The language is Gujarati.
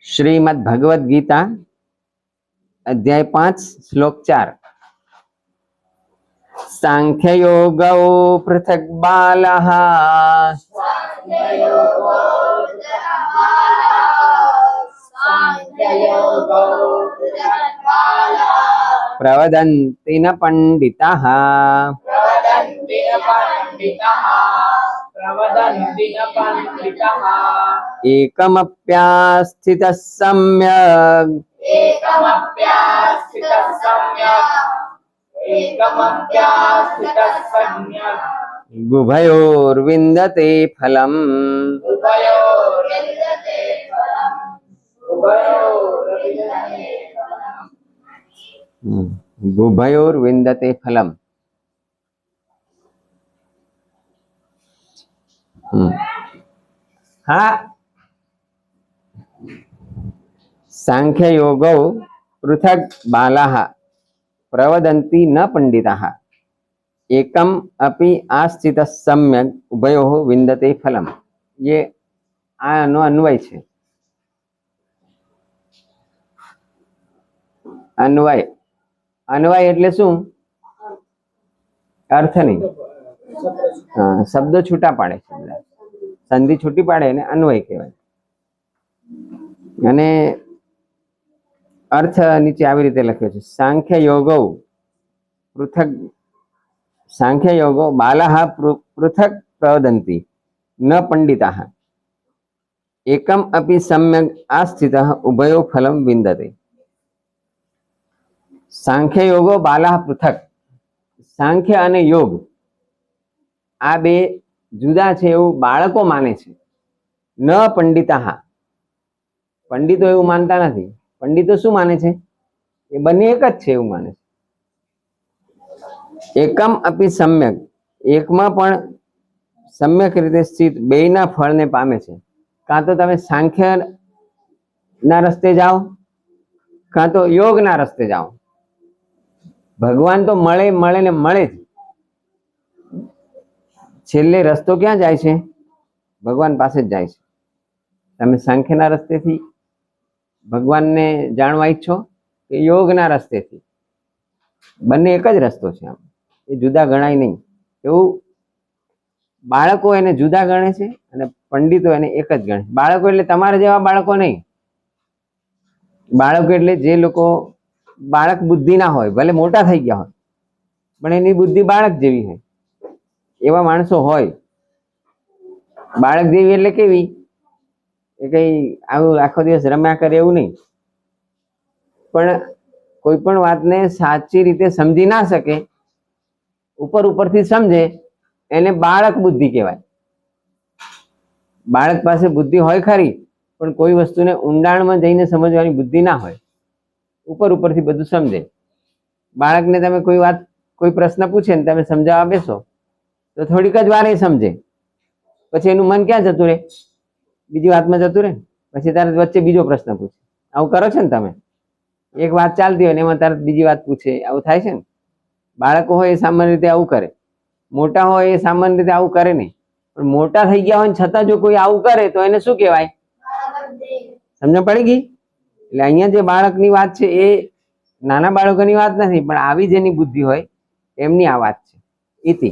श्रीमद् भगवद गीता अध्याय 5 श्लोक 4। सांख्य योगौ पृथक बालः प्रवदन्ति न पंडिताः एकमप्यास्थितः सम्यक् गुभयोर्विन्दते फलम्। गुभयोर्विन्दते फलम्। हाँ, सांख्य योगौ पृथक बालाः प्रवदन्ति न पंडिताः एकम अपि आस्थितः सम्यक् उभयोः विन्दते फलम्। ये आनो अन्वय छे। अन्वय अन्वय એટલે શું? अर्थ नहीं। हाँ, शब्दों छूटा पाड़े, संधि छूटी पाड़े ने अन्वय कहेवाय। અને अर्थ नीचे આવી રીતે લખ્યો છે। सांख्य योगौ पृथक सांख्य योगो बालाः पृथक प्रवदन्ति न पंडिताः एकम अपि सम्यक् आस्थितः उभयो फलं विन्दते। सांख्य योगो बालाः पृथक, सांख्य અને योग આ બે જુદા છે એવું બાળકો માને છે। ન પંડિતાः, પંડિતો એવું માનતા નથી। પંડિતો શું માને છે? એ બંને એક જ છે એવું માને છે। એકમ अपि सम्यक, એકમાં પણ सम्यक રીતે સ્થિત બેયના ફળને પામે છે। કાં તો તમે સાંખ્યના રસ્તે જાઓ, કાં તો યોગના રસ્તે જાઓ। ભગવાન તો મળે મળે ને મળે જ। છેલ્લે રસ્તો ક્યાં જાય છે? ભગવાન પાસે જ જાય છે। તમે સાંખ્યના રસ્તેથી ભગવાનને જાણવા ઈચ્છો કે યોગના રસ્તેથી? બંને એક જ રસ્તો છે। આમ એ જુદા ગણાય નહીં। એવું બાળકો એને જુદા ગણે છે અને પંડિતો એને એક જ ગણે। બાળકો એટલે તમારા જેવા બાળકો નહીં। બાળકો એટલે જે લોકો બાળક બુદ્ધિ ના હોય, ભલે મોટા થઈ ગયા હોય પણ એની બુદ્ધિ બાળક જેવી હોય, એવા માણસો હોય। બાળક જેવી એટલે કેવી? એ કઈ આવું આખો દિવસ રમ્યા કરે એવું નહીં, પણ કોઈ પણ વાતને સાચી રીતે સમજી ના શકે, ઉપર ઉપરથી સમજે, એને બાળક બુદ્ધિ કહેવાય। બાળક પાસે બુદ્ધિ હોય ખરી, પણ કોઈ વસ્તુને ઊંડાણમાં જઈને સમજવાની બુદ્ધિ ના હોય, ઉપર ઉપરથી બધું સમજે। બાળકને તમે કોઈ વાત, કોઈ પ્રશ્ન પૂછે ને તમે સમજાવવા બેસો તો થોડીક જ વાર એ સમજે, પછી એનું મન ક્યાં જતું રહે? બીજી વાતમાં જતું રહે। પછી તરત વચ્ચે બીજો પ્રશ્ન પૂછે। આવું કરો છો ને તમે? એક વાત ચાલતી હોય ને એમાં તરત બીજી વાત પૂછે, આવું થાય છે ને? બાળકો હોય એ સામાન્ય રીતે આવું કરે, મોટા હોય એ સામાન્ય રીતે આવું કરે નહીં। પણ મોટા થઈ ગયા હોય ને છતાં જો કોઈ આવું કરે તો એને શું કહેવાય? સમજણ પડી ગઈ? એટલે અહીંયા જે બાળકની વાત છે એ નાના બાળકોની વાત નથી, પણ આવી જેની બુદ્ધિ હોય એમની આ વાત છે। ઇતિ